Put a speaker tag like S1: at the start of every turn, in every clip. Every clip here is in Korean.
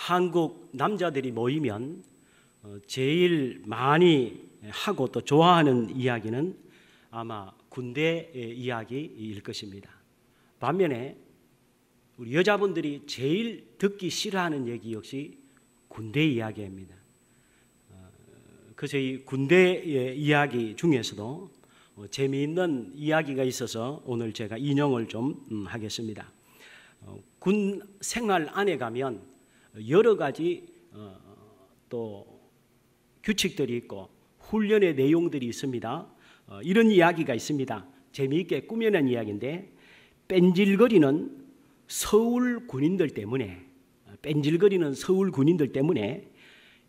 S1: 한국 남자들이 모이면 제일 많이 하고 또 좋아하는 이야기는 아마 군대 이야기일 것입니다. 반면에 우리 여자분들이 제일 듣기 싫어하는 얘기 역시 군대 이야기입니다. 그래서 이 군대 이야기 중에서도 재미있는 이야기가 있어서 오늘 제가 인용을 좀 하겠습니다. 군 생활 안에 가면 여러 가지 또 규칙들이 있고 훈련의 내용들이 있습니다. 이런 이야기가 있습니다. 재미있게 꾸며낸 이야기인데 뺀질거리는 서울 군인들 때문에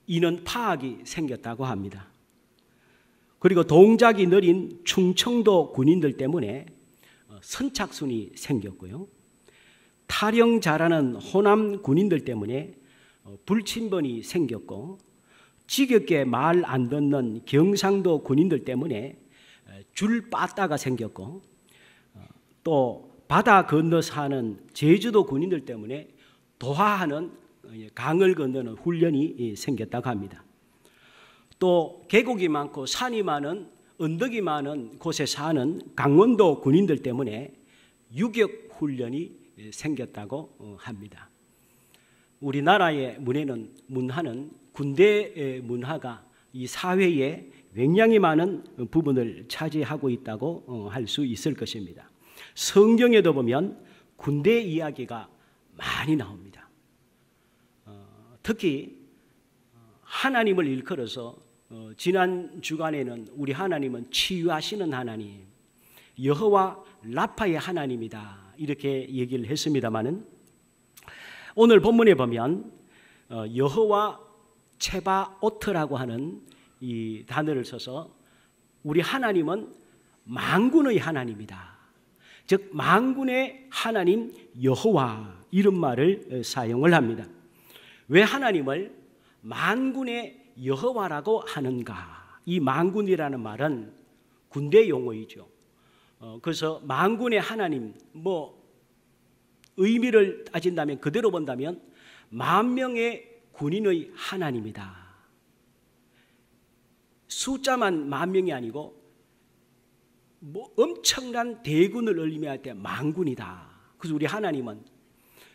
S1: 인원 파악이 생겼다고 합니다. 그리고 동작이 느린 충청도 군인들 때문에 선착순이 생겼고요. 타령 잘하는 호남 군인들 때문에 불침번이 생겼고, 지겹게 말 안 듣는 경상도 군인들 때문에 줄 빠따가 생겼고, 또 바다 건너 사는 제주도 군인들 때문에 도하하는 강을 건너는 훈련이 생겼다고 합니다. 또 계곡이 많고 산이 많은 언덕이 많은 곳에 사는 강원도 군인들 때문에 유격 훈련이 생겼다고 합니다. 우리나라의 문화는 군대 문화가 이 사회에 굉장히 많은 부분을 차지하고 있다고 할 수 있을 것입니다. 성경에도 보면 군대 이야기가 많이 나옵니다. 특히 하나님을 일컬어서 지난 주간에는 우리 하나님은 치유하시는 하나님, 여호와 라파의 하나님이다 이렇게 얘기를 했습니다마는, 오늘 본문에 보면 여호와 체바오트라고 하는 이 단어를 써서 우리 하나님은 만군의 하나님이다, 즉 만군의 하나님 여호와 이런 말을 사용을 합니다. 왜 하나님을 만군의 여호와라고 하는가? 이 만군이라는 말은 군대 용어이죠. 그래서 만군의 하나님, 의미를 따진다면, 그대로 본다면 만 명의 군인의 하나님이다. 숫자만 만 명이 아니고 엄청난 대군을 의미할 때 만군이다. 그래서 우리 하나님은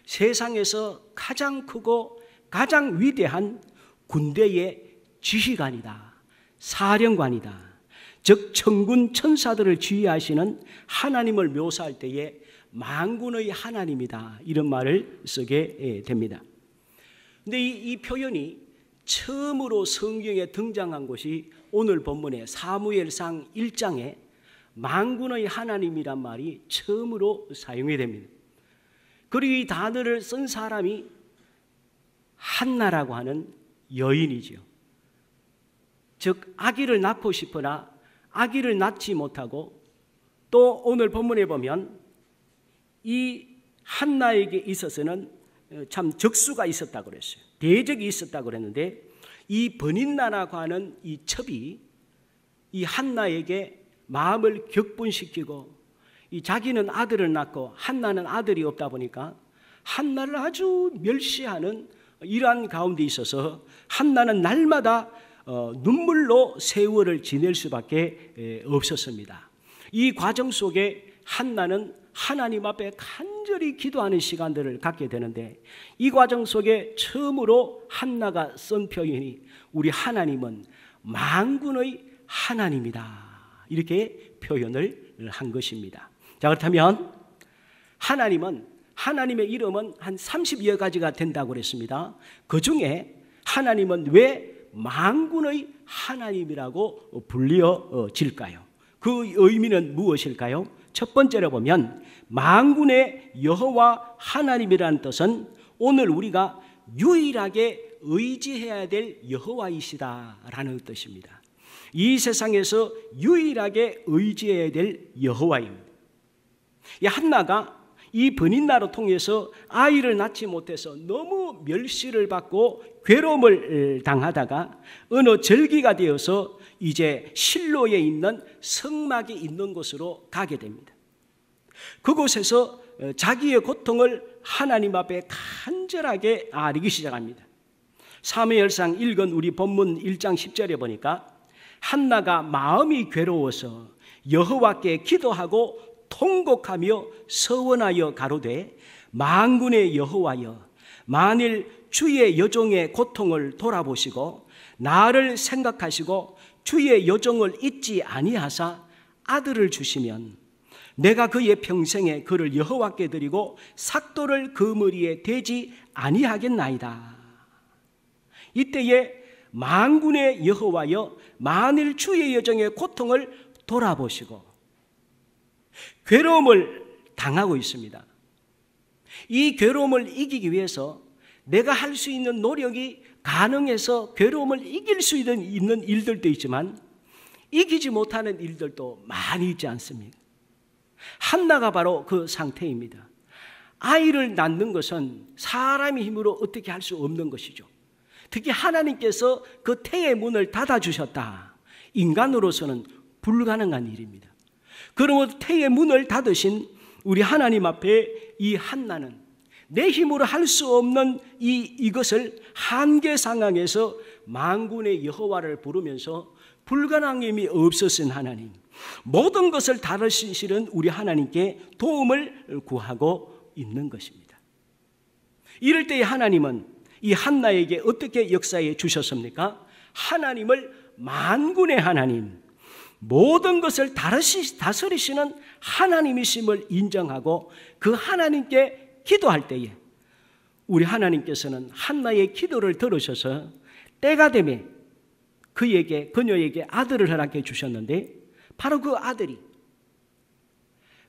S1: 세상에서 가장 크고 가장 위대한 군대의 지휘관이다, 사령관이다. 즉 천군 천사들을 지휘하시는 하나님을 묘사할 때에 만군의 하나님이다 이런 말을 쓰게 됩니다. 근데 이 표현이 처음으로 성경에 등장한 것이 오늘 본문의 사무엘상 1장에 만군의 하나님이란 말이 처음으로 사용이 됩니다. 그리고 이 단어를 쓴 사람이 한나라고 하는 여인이죠. 즉 아기를 낳고 싶으나 아기를 낳지 못하고, 또 오늘 본문에 보면 이 한나에게 있어서는 참 적수가 있었다고 그랬어요. 대적이 있었다고 그랬는데, 이 버닌나라고 하는 이 첩이 이 한나에게 마음을 격분시키고, 이 자기는 아들을 낳고 한나는 아들이 없다 보니까 한나를 아주 멸시하는 이러한 가운데 있어서 한나는 날마다 눈물로 세월을 지낼 수밖에 없었습니다. 이 과정 속에 한나는 하나님 앞에 간절히 기도하는 시간들을 갖게 되는데, 이 과정 속에 처음으로 한나가 쓴 표현이 우리 하나님은 만군의 하나님이다 이렇게 표현을 한 것입니다. 자, 그렇다면 하나님의 이름은 한 30여 가지가 된다고 그랬습니다. 그 중에 하나님은 왜 만군의 하나님이라고 불려질까요? 그 의미는 무엇일까요? 첫 번째로 보면 만군의 여호와 하나님이라는 뜻은 오늘 우리가 유일하게 의지해야 될 여호와이시다라는 뜻입니다. 이 세상에서 유일하게 의지해야 될 여호와입니다. 이 한나가 이 버닌나로 통해서 아이를 낳지 못해서 너무 멸시를 받고 괴로움을 당하다가 어느 절기가 되어서 이제 실로에 있는 성막이 있는 곳으로 가게 됩니다. 그곳에서 자기의 고통을 하나님 앞에 간절하게 아리기 시작합니다. 사무엘상 읽은 우리 본문 1장 10절에 보니까 한나가 마음이 괴로워서 여호와께 기도하고 통곡하며 서원하여 가로되 만군의 여호와여, 만일 주의 여종의 고통을 돌아보시고 나를 생각하시고 주의 여종을 잊지 아니하사 아들을 주시면 내가 그의 평생에 그를 여호와께 드리고 삭도를 그 머리에 대지 아니하겠나이다. 이때에 만군의 여호와여, 만일 주의 여종의 고통을 돌아보시고, 괴로움을 당하고 있습니다. 이 괴로움을 이기기 위해서 내가 할 수 있는 노력이 가능해서 괴로움을 이길 수 있는 일들도 있지만 이기지 못하는 일들도 많이 있지 않습니까? 한나가 바로 그 상태입니다. 아이를 낳는 것은 사람의 힘으로 어떻게 할 수 없는 것이죠. 특히 하나님께서 그 태의 문을 닫아주셨다. 인간으로서는 불가능한 일입니다. 그러므로 태의 문을 닫으신 우리 하나님 앞에 이 한나는 내 힘으로 할 수 없는 이것을 한계 상황에서 만군의 여호와를 부르면서 불가능함이 없으신 하나님, 모든 것을 다루시는 우리 하나님께 도움을 구하고 있는 것입니다. 이럴 때에 하나님은 이 한나에게 어떻게 역사해 주셨습니까? 하나님을 만군의 하나님, 모든 것을 다스리시는 하나님이심을 인정하고 그 하나님께 기도할 때에 우리 하나님께서는 한나의 기도를 들으셔서 때가 되면 그녀에게 아들을 허락해 주셨는데, 바로 그 아들이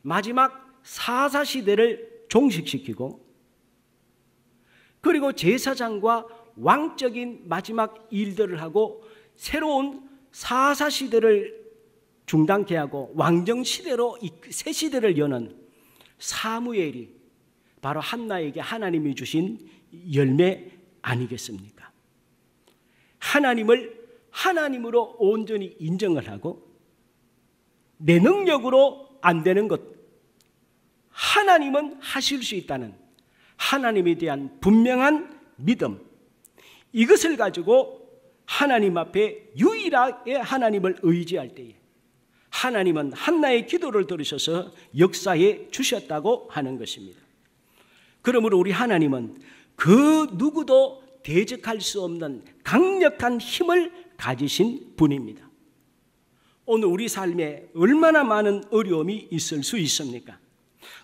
S1: 마지막 사사시대를 종식시키고 그리고 제사장과 왕적인 마지막 일들을 하고 새로운 사사시대를 중단케 하고 왕정시대로 새 시대를 여는 사무엘이 바로 한나에게 하나님이 주신 열매 아니겠습니까? 하나님을 하나님으로 온전히 인정을 하고 내 능력으로 안 되는 것, 하나님은 하실 수 있다는 하나님에 대한 분명한 믿음, 이것을 가지고 하나님 앞에 유일하게 하나님을 의지할 때에 하나님은 한나의 기도를 들으셔서 역사해 주셨다고 하는 것입니다. 그러므로 우리 하나님은 그 누구도 대적할 수 없는 강력한 힘을 가지신 분입니다. 오늘 우리 삶에 얼마나 많은 어려움이 있을 수 있습니까?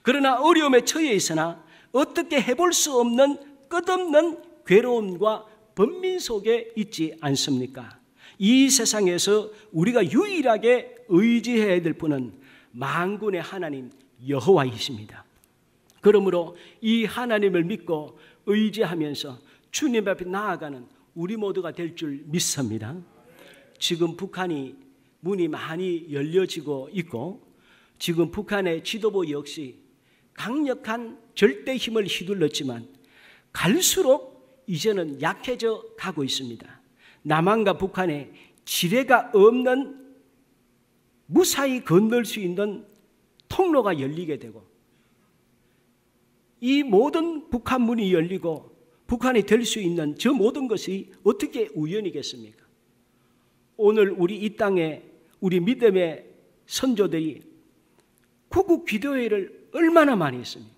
S1: 그러나 어려움에 처해 있으나 어떻게 해볼 수 없는 끝없는 괴로움과 번민 속에 있지 않습니까? 이 세상에서 우리가 유일하게 의지해야 될 분은 만군의 하나님 여호와이십니다. 그러므로 이 하나님을 믿고 의지하면서 주님 앞에 나아가는 우리 모두가 될 줄 믿습니다. 지금 북한이 문이 많이 열려지고 있고 지금 북한의 지도부 역시 강력한 절대 힘을 휘둘렀지만 갈수록 이제는 약해져 가고 있습니다. 남한과 북한에 지뢰가 없는 무사히 건널 수 있는 통로가 열리게 되고 이 모든 북한 문이 열리고 북한이 될 수 있는 저 모든 것이 어떻게 우연이겠습니까? 오늘 우리 이 땅에 우리 믿음의 선조들이 구국 기도회를 얼마나 많이 했습니까?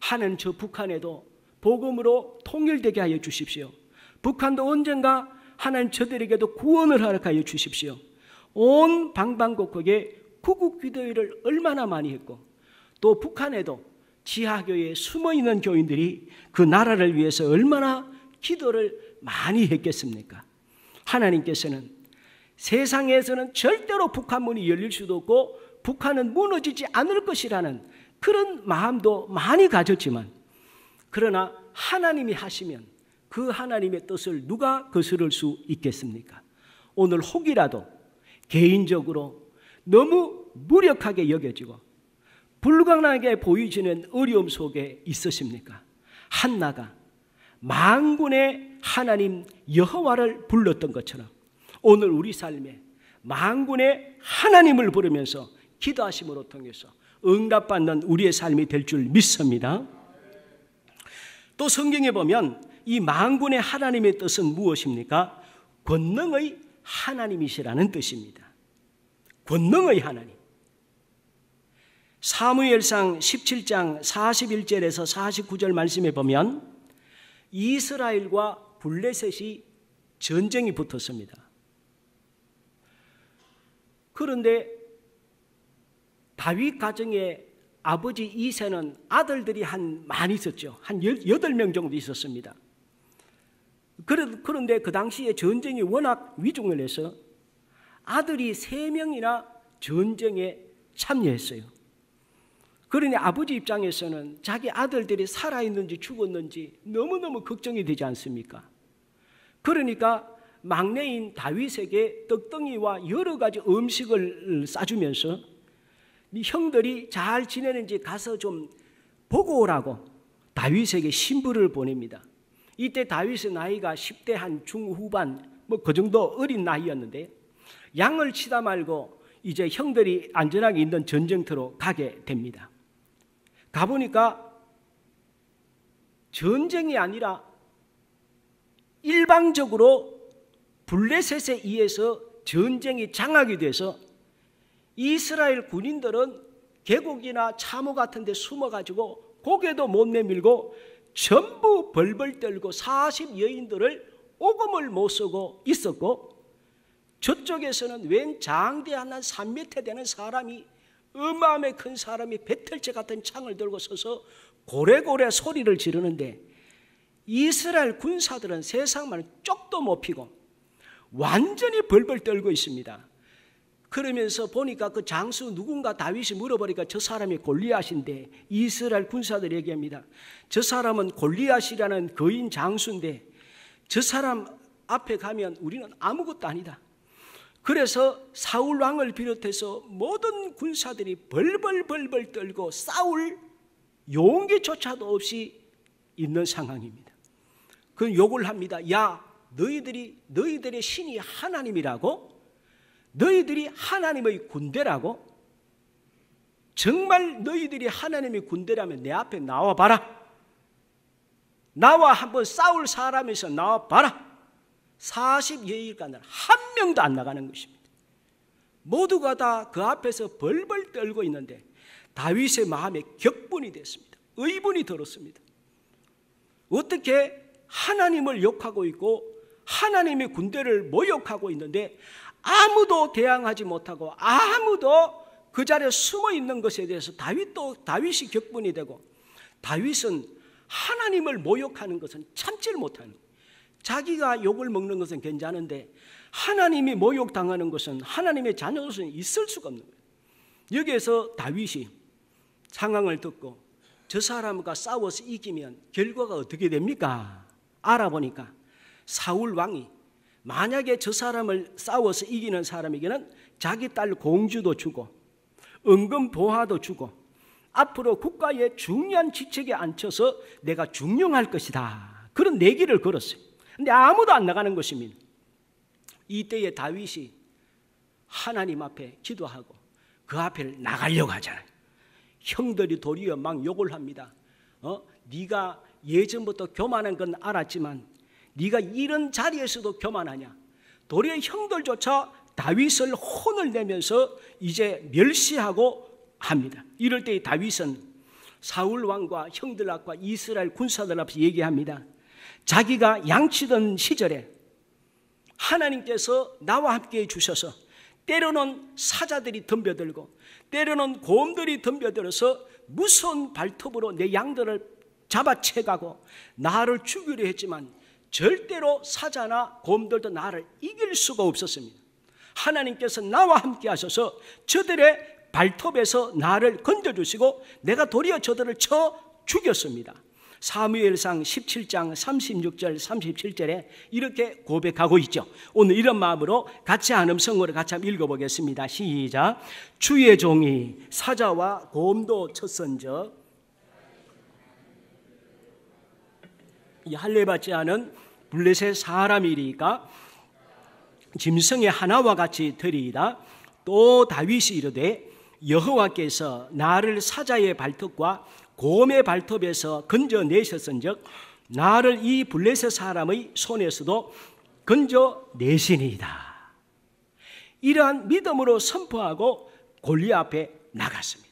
S1: 하는 저 북한에도 복음으로 통일되게 하여 주십시오. 북한도 언젠가 하나님 저들에게도 구원을 허락하여 주십시오. 온 방방곡곡에 구국 기도회를 얼마나 많이 했고 또 북한에도 지하교회에 숨어있는 교인들이 그 나라를 위해서 얼마나 기도를 많이 했겠습니까? 하나님께서는 세상에서는 절대로 북한 문이 열릴 수도 없고 북한은 무너지지 않을 것이라는 그런 마음도 많이 가졌지만 그러나 하나님이 하시면 그 하나님의 뜻을 누가 거스를 수 있겠습니까? 오늘 혹이라도 개인적으로 너무 무력하게 여겨지고 불가능하게 보이지는 어려움 속에 있으십니까? 한나가 만군의 하나님 여호와를 불렀던 것처럼 오늘 우리 삶에 만군의 하나님을 부르면서 기도하심으로 통해서 응답받는 우리의 삶이 될 줄 믿습니다. 또 성경에 보면 이 만군의 하나님의 뜻은 무엇입니까? 권능의 하나님이시라는 뜻입니다. 권능의 하나님. 사무엘상 17장 41절에서 49절 말씀에 보면 이스라엘과 블레셋이 전쟁이 붙었습니다. 그런데 다윗 가정에 아버지 이새는 아들들이 많이 있었죠. 한 8명 정도 있었습니다. 그런데 그 당시에 전쟁이 워낙 위중을 해서 아들이 3명이나 전쟁에 참여했어요. 그러니 아버지 입장에서는 자기 아들들이 살아있는지 죽었는지 너무너무 걱정이 되지 않습니까? 그러니까 막내인 다윗에게 떡덩이와 여러 가지 음식을 싸주면서 네 형들이 잘 지내는지 가서 좀 보고 오라고 다윗에게 신부를 보냅니다. 이때 다윗의 나이가 10대 한 중후반 그 정도 어린 나이였는데 양을 치다 말고 이제 형들이 안전하게 있는 전쟁터로 가게 됩니다. 가보니까 전쟁이 아니라 일방적으로 블레셋에 의해서 전쟁이 장악이 돼서 이스라엘 군인들은 계곡이나 참호 같은 데 숨어가지고 고개도 못 내밀고 전부 벌벌 떨고 40여인들을 오금을 못 쓰고 있었고, 저쪽에서는 웬 장대한 한 3m 되는 사람이, 어마어마하게 큰 사람이 배틀채 같은 창을 들고 서서 고래고래 소리를 지르는데 이스라엘 군사들은 세상만을 쪽도 못 피고 완전히 벌벌 떨고 있습니다. 그러면서 보니까 그 장수 누군가 다윗이 물어보니까 저 사람이 골리앗인데, 이스라엘 군사들이 얘기합니다. 저 사람은 골리앗이라는 거인 장수인데 저 사람 앞에 가면 우리는 아무것도 아니다. 그래서 사울 왕을 비롯해서 모든 군사들이 벌벌 떨고 싸울 용기조차도 없이 있는 상황입니다. 그 욕을 합니다. 야, 너희들의 신이 하나님이라고? 너희들이 하나님의 군대라고? 정말 너희들이 하나님의 군대라면 내 앞에 나와봐라. 나와 한번 싸울 사람에서 나와봐라. 40여일간은 한 명도 안 나가는 것입니다. 모두가 다 그 앞에서 벌벌 떨고 있는데 다윗의 마음에 격분이 됐습니다. 의분이 들었습니다. 어떻게 하나님을 욕하고 있고 하나님의 군대를 모욕하고 있는데 아무도 대항하지 못하고 아무도 그 자리에 숨어 있는 것에 대해서 다윗이 격분이 되고, 다윗은 하나님을 모욕하는 것은 참지를 못하는 거예요. 자기가 욕을 먹는 것은 괜찮은데 하나님이 모욕당하는 것은, 하나님의 자녀로서는 있을 수가 없는 거예요. 여기에서 다윗이 상황을 듣고 저 사람과 싸워서 이기면 결과가 어떻게 됩니까? 알아보니까 사울 왕이 만약에 저 사람을 싸워서 이기는 사람에게는 자기 딸 공주도 주고 은금 보화도 주고 앞으로 국가의 중요한 직책에 앉혀서 내가 중용할 것이다, 그런 내기를 걸었어요. 근데 아무도 안 나가는 것입니다. 이때에 다윗이 하나님 앞에 기도하고 그 앞에 나가려고 하잖아요. 형들이 도리어 막 욕을 합니다. 네가 예전부터 교만한 건 알았지만 네가 이런 자리에서도 교만하냐. 도리어 형들조차 다윗을 혼을 내면서 이제 멸시하고 합니다. 이럴 때 다윗은 사울 왕과 형들 앞과 이스라엘 군사들 앞에서 얘기합니다. 자기가 양치던 시절에 하나님께서 나와 함께 해주셔서 때로는 사자들이 덤벼들고 때로는 곰들이 덤벼들어서 무서운 발톱으로 내 양들을 잡아채가고 나를 죽이려 했지만 절대로 사자나 곰들도 나를 이길 수가 없었습니다. 하나님께서 나와 함께 하셔서 저들의 발톱에서 나를 건져주시고 내가 도리어 저들을 쳐 죽였습니다. 사무엘상 17장 36절 37절에 이렇게 고백하고 있죠. 오늘 이런 마음으로 같이 한음성으로 같이 한번 읽어보겠습니다. 시작. 주의 종이 사자와 곰도 쳤은즉 이 할례받지 않은 블레셋 사람이리까 짐승의 하나와 같이 되리이다. 또 다윗이 이르되 여호와께서 나를 사자의 발톱과 곰의 발톱에서 건져내셨은즉 나를 이 블레셋 사람의 손에서도 건져내시니이다. 이러한 믿음으로 선포하고 골리앗 앞에 나갔습니다.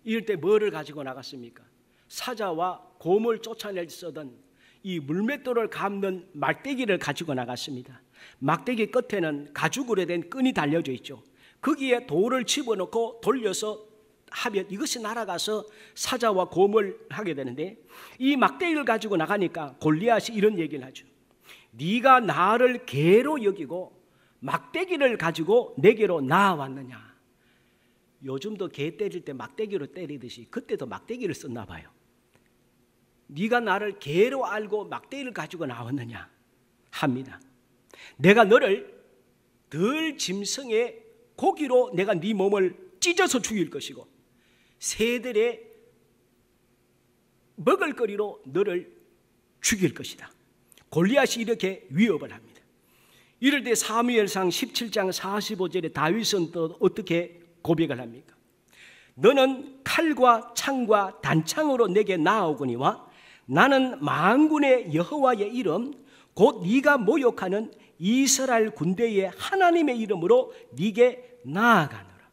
S1: 이럴 때 뭐를 가지고 나갔습니까? 사자와 곰을 쫓아낼 쓰던 이 물맷돌을 감는 막대기를 가지고 나갔습니다. 막대기 끝에는 가죽으로 된 끈이 달려져 있죠. 거기에 돌을 집어넣고 돌려서 하면 이것이 날아가서 사자와 곰을 하게 되는데, 이 막대기를 가지고 나가니까 골리앗이 이런 얘기를 하죠. 네가 나를 개로 여기고 막대기를 가지고 내게로 나아왔느냐. 요즘도 개 때릴 때 막대기로 때리듯이 그때도 막대기를 썼나 봐요. 네가 나를 개로 알고 막대기를 가지고 나왔느냐 합니다. 내가 너를 들 짐승의 고기로 내가 네 몸을 찢어서 죽일 것이고 새들의 먹을거리로 너를 죽일 것이다. 골리앗이 이렇게 위협을 합니다. 이럴 때 사무엘상 17장 45절에 다윗은 또 어떻게 고백을 합니까? 너는 칼과 창과 단창으로 내게 나아오거니와 나는 만군의 여호와의 이름 곧 네가 모욕하는 이스라엘 군대의 하나님의 이름으로 네게 나아가노라.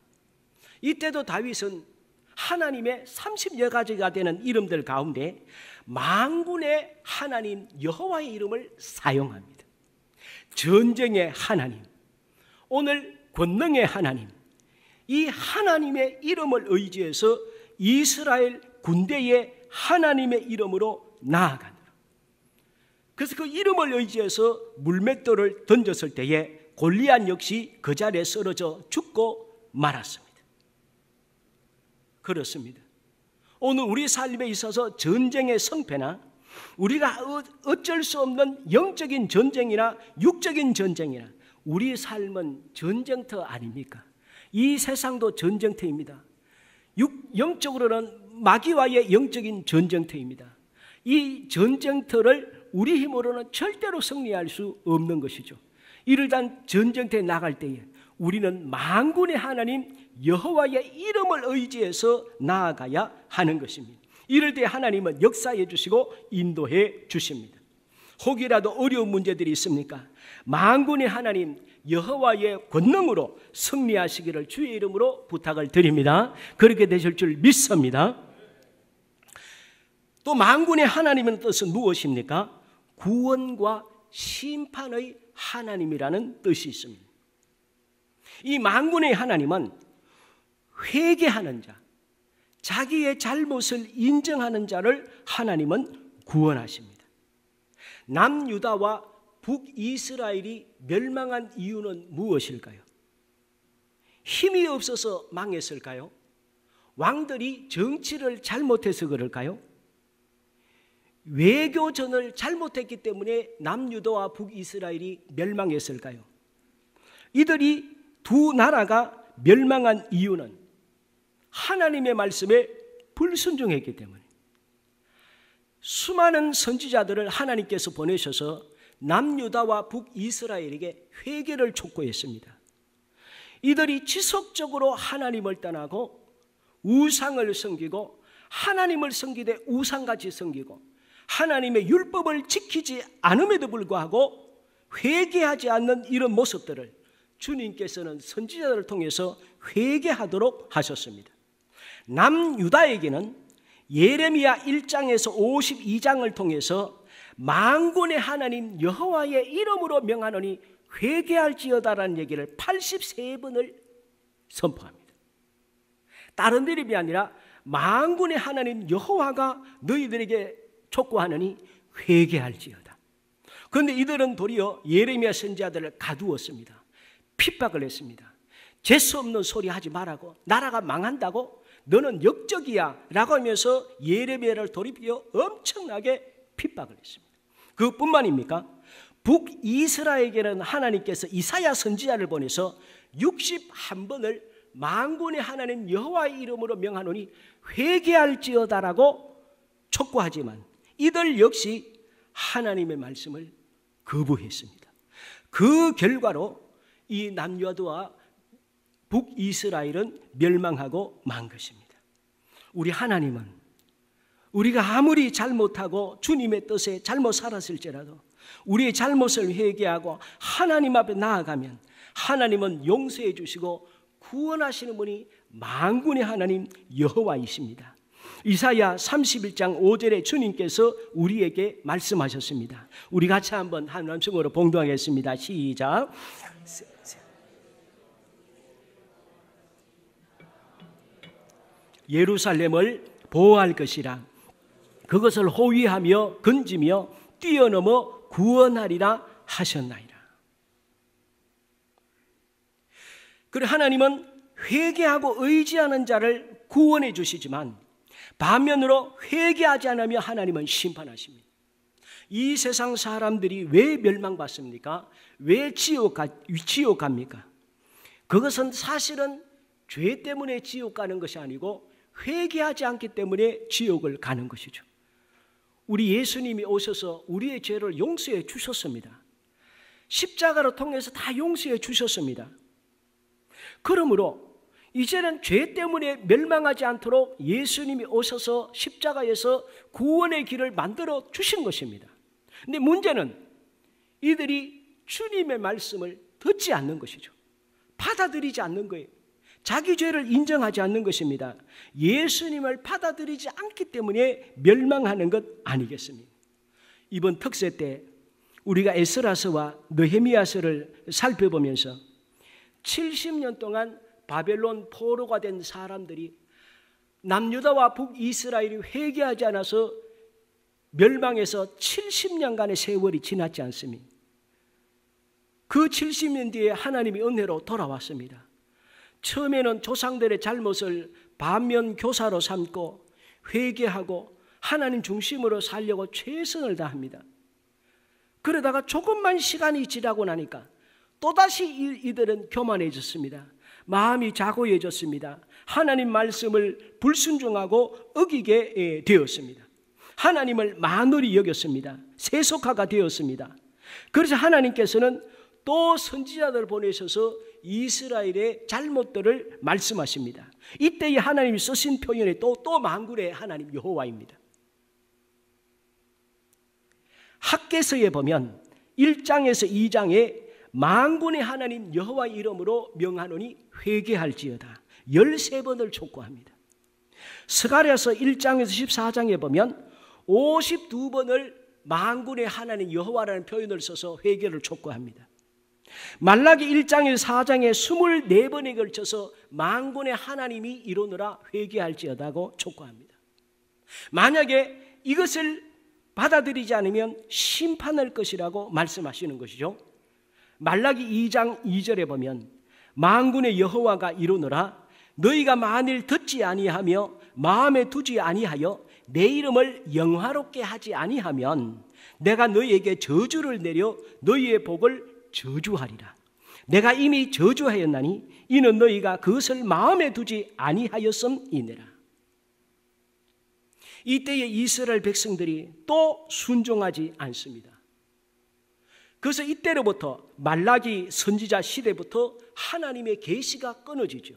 S1: 이때도 다윗은 하나님의 30여 가지가 되는 이름들 가운데 만군의 하나님 여호와의 이름을 사용합니다. 전쟁의 하나님, 오늘 권능의 하나님, 이 하나님의 이름을 의지해서 이스라엘 군대의 하나님의 이름으로 나아가노라. 그래서 그 이름을 의지해서 물맷돌을 던졌을 때에 골리앗 역시 그 자리에 쓰러져 죽고 말았습니다. 그렇습니다. 오늘 우리 삶에 있어서 전쟁의 성패나 우리가 어쩔 수 없는 영적인 전쟁이나 육적인 전쟁이나 우리 삶은 전쟁터 아닙니까? 이 세상도 전쟁터입니다. 영적으로는 마귀와의 영적인 전쟁터입니다. 이 전쟁터를 우리 힘으로는 절대로 승리할 수 없는 것이죠. 이러한 전쟁터에 나갈 때에 우리는 만군의 하나님 여호와의 이름을 의지해서 나아가야 하는 것입니다. 이럴 때 하나님은 역사해 주시고 인도해 주십니다. 혹이라도 어려운 문제들이 있습니까? 만군의 하나님 여호와의 권능으로 승리하시기를 주의 이름으로 부탁을 드립니다. 그렇게 되실 줄 믿습니다. 또 만군의 하나님의 뜻은 무엇입니까? 구원과 심판의 하나님이라는 뜻이 있습니다. 이 만군의 하나님은 회개하는 자, 자기의 잘못을 인정하는 자를 하나님은 구원하십니다. 남유다와 북이스라엘이 멸망한 이유는 무엇일까요? 힘이 없어서 망했을까요? 왕들이 정치를 잘못해서 그럴까요? 외교전을 잘못했기 때문에 남유다와 북이스라엘이 멸망했을까요? 이들이 두 나라가 멸망한 이유는 하나님의 말씀에 불순종했기 때문에 수많은 선지자들을 하나님께서 보내셔서 남유다와 북이스라엘에게 회개를 촉구했습니다. 이들이 지속적으로 하나님을 떠나고 우상을 섬기고 하나님을 섬기되 우상같이 섬기고 하나님의 율법을 지키지 않음에도 불구하고 회개하지 않는 이런 모습들을 주님께서는 선지자들을 통해서 회개하도록 하셨습니다. 남유다에게는 예레미야 1장에서 52장을 통해서 만군의 하나님 여호와의 이름으로 명하노니 회개할지어다라는 얘기를 83번을 선포합니다. 다른 이름이 아니라 만군의 하나님 여호와가 너희들에게 촉구하느니 회개할지어다. 그런데 이들은 도리어 예레미야 선지자들을 가두었습니다. 핍박을 했습니다. 재수 없는 소리 하지 말라고, 나라가 망한다고, 너는 역적이야 라고 하면서 예레미야를 돌이켜 엄청나게 핍박을 했습니다. 그뿐만입니까? 북이스라엘에게는 하나님께서 이사야 선지자를 보내서 61번을 만군의 하나님 여호와의 이름으로 명하노니 회개할지어다라고 촉구하지만 이들 역시 하나님의 말씀을 거부했습니다. 그 결과로 이 남유다와 북이스라엘은 멸망하고 만 것입니다. 우리 하나님은 우리가 아무리 잘못하고 주님의 뜻에 잘못 살았을지라도 우리의 잘못을 회개하고 하나님 앞에 나아가면 하나님은 용서해 주시고 구원하시는 분이 만군의 하나님 여호와이십니다. 이사야 31장 5절에 주님께서 우리에게 말씀하셨습니다. 우리 같이 한번 한 음성으로 봉독하겠습니다. 시작. 예루살렘을 보호할 것이라. 그것을 호위하며 건지며 뛰어넘어 구원하리라 하셨나이다. 그리고 하나님은 회개하고 의지하는 자를 구원해 주시지만 반면으로 회개하지 않으면 하나님은 심판하십니다. 이 세상 사람들이 왜 멸망받습니까? 왜 지옥 갑니까? 그것은 사실은 죄 때문에 지옥 가는 것이 아니고 회개하지 않기 때문에 지옥을 가는 것이죠. 우리 예수님이 오셔서 우리의 죄를 용서해 주셨습니다. 십자가로 통해서 다 용서해 주셨습니다. 그러므로 이제는 죄 때문에 멸망하지 않도록 예수님이 오셔서 십자가에서 구원의 길을 만들어 주신 것입니다. 근데 문제는 이들이 주님의 말씀을 듣지 않는 것이죠. 받아들이지 않는 거예요. 자기 죄를 인정하지 않는 것입니다. 예수님을 받아들이지 않기 때문에 멸망하는 것 아니겠습니까? 이번 특세 때 우리가 에스라서와 느헤미야서를 살펴보면서 70년 동안 바벨론 포로가 된 사람들이 남유다와 북이스라엘이 회개하지 않아서 멸망해서 70년간의 세월이 지났지 않습니까? 그 70년 뒤에 하나님이 은혜로 돌아왔습니다. 처음에는 조상들의 잘못을 반면교사로 삼고 회개하고 하나님 중심으로 살려고 최선을 다합니다. 그러다가 조금만 시간이 지나고 나니까 또다시 이들은 교만해졌습니다. 마음이 자고해졌습니다. 하나님 말씀을 불순종하고 어기게 되었습니다. 하나님을 만홀히 여겼습니다. 세속화가 되었습니다. 그래서 하나님께서는 또 선지자들을 보내셔서 이스라엘의 잘못들을 말씀하십니다. 이때에 하나님이 쓰신 표현이 또 만군의 하나님 여호와입니다. 학개서에 보면 1장에서 2장에 만군의 하나님 여호와 이름으로 명하노니 회개할지어다 13번을 촉구합니다. 스가랴서 1장에서 14장에 보면 52번을 만군의 하나님 여호와라는 표현을 써서 회개를 촉구합니다. 말라기 1장에서 4장에 24번에 걸쳐서 만군의 하나님이 이루느라 회개할지어다고 촉구합니다. 만약에 이것을 받아들이지 않으면 심판할 것이라고 말씀하시는 것이죠. 말라기 2장 2절에 보면 만군의 여호와가 이루느라 너희가 만일 듣지 아니하며 마음에 두지 아니하여 내 이름을 영화롭게 하지 아니하면 내가 너희에게 저주를 내려 너희의 복을 저주하리라. 내가 이미 저주하였나니 이는 너희가 그것을 마음에 두지 아니하였음이니라. 이때에 이스라엘 백성들이 또 순종하지 않습니다. 그래서 이때로부터 말라기 선지자 시대부터 하나님의 계시가 끊어지죠.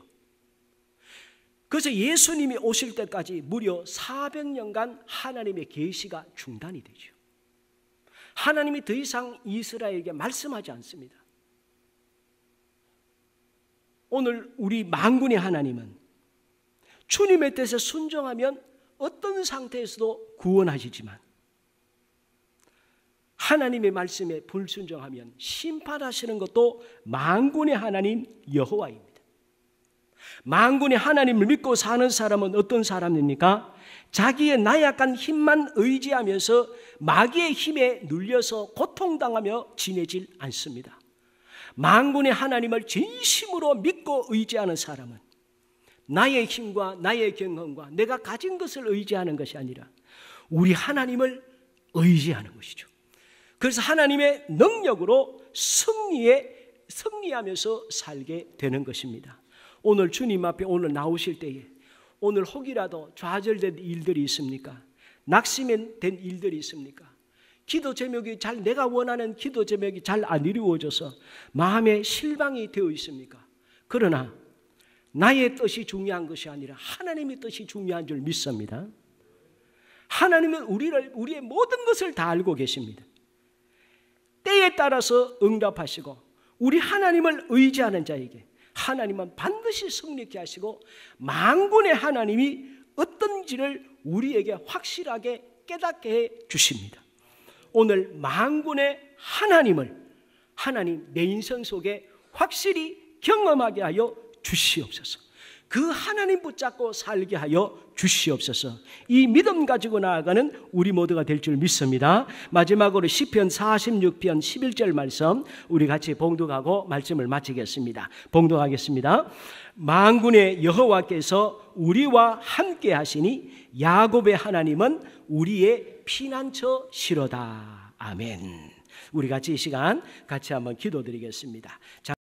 S1: 그래서 예수님이 오실 때까지 무려 400년간 하나님의 계시가 중단이 되죠. 하나님이 더 이상 이스라엘에게 말씀하지 않습니다. 오늘 우리 만군의 하나님은 주님의 뜻에 순종하면 어떤 상태에서도 구원하시지만 하나님의 말씀에 불순종하면 심판하시는 것도 만군의 하나님 여호와입니다. 만군의 하나님을 믿고 사는 사람은 어떤 사람입니까? 자기의 나약한 힘만 의지하면서 마귀의 힘에 눌려서 고통당하며 지내질 않습니다. 만군의 하나님을 진심으로 믿고 의지하는 사람은 나의 힘과 나의 경험과 내가 가진 것을 의지하는 것이 아니라 우리 하나님을 의지하는 것이죠. 그래서 하나님의 능력으로 승리하면서 살게 되는 것입니다. 오늘 주님 앞에 오늘 나오실 때에 오늘 혹이라도 좌절된 일들이 있습니까? 낙심된 일들이 있습니까? 기도 제목이 내가 원하는 기도 제목이 잘 안 이루어져서 마음에 실망이 되어 있습니까? 그러나 나의 뜻이 중요한 것이 아니라 하나님의 뜻이 중요한 줄 믿습니다. 하나님은 우리의 모든 것을 다 알고 계십니다. 때에 따라서 응답하시고 우리 하나님을 의지하는 자에게 하나님은 반드시 승리케 하시고 만군의 하나님이 어떤지를 우리에게 확실하게 깨닫게 해 주십니다. 오늘 만군의 하나님을 하나님 내 인생 속에 확실히 경험하게 하여 주시옵소서. 그 하나님 붙잡고 살게 하여 주시옵소서. 이 믿음 가지고 나아가는 우리 모두가 될 줄 믿습니다. 마지막으로 시편 46편 11절 말씀 우리 같이 봉독하고 말씀을 마치겠습니다. 봉독하겠습니다. 만군의 여호와께서 우리와 함께 하시니 야곱의 하나님은 우리의 피난처시로다. 아멘. 우리 같이 이 시간 같이 한번 기도드리겠습니다.